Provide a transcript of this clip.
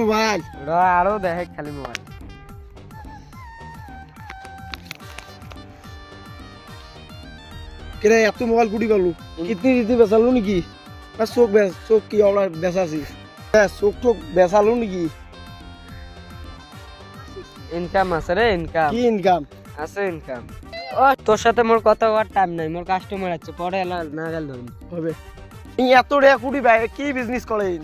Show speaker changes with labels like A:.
A: mobile
B: আরো দেখে খালি মোবাইল
A: কেরে এত মোবাইল কুটি গেল কিতনি দিতে বেচালো নাকি না চোখ কি ওলা বেচাছিস চোখ টোক বেচালো নাকি
B: ইনকাম আছে রে ইনকাম
A: কি ইনকাম
B: আছে ইনকাম ও তোর সাথে মোর কথা হওয়ার টাইম নাই মোর কাস্টমার আছে পরে এলা না গেল ধরুন
A: হবে এত রে কুটি ভাই কি বিজনেস করেন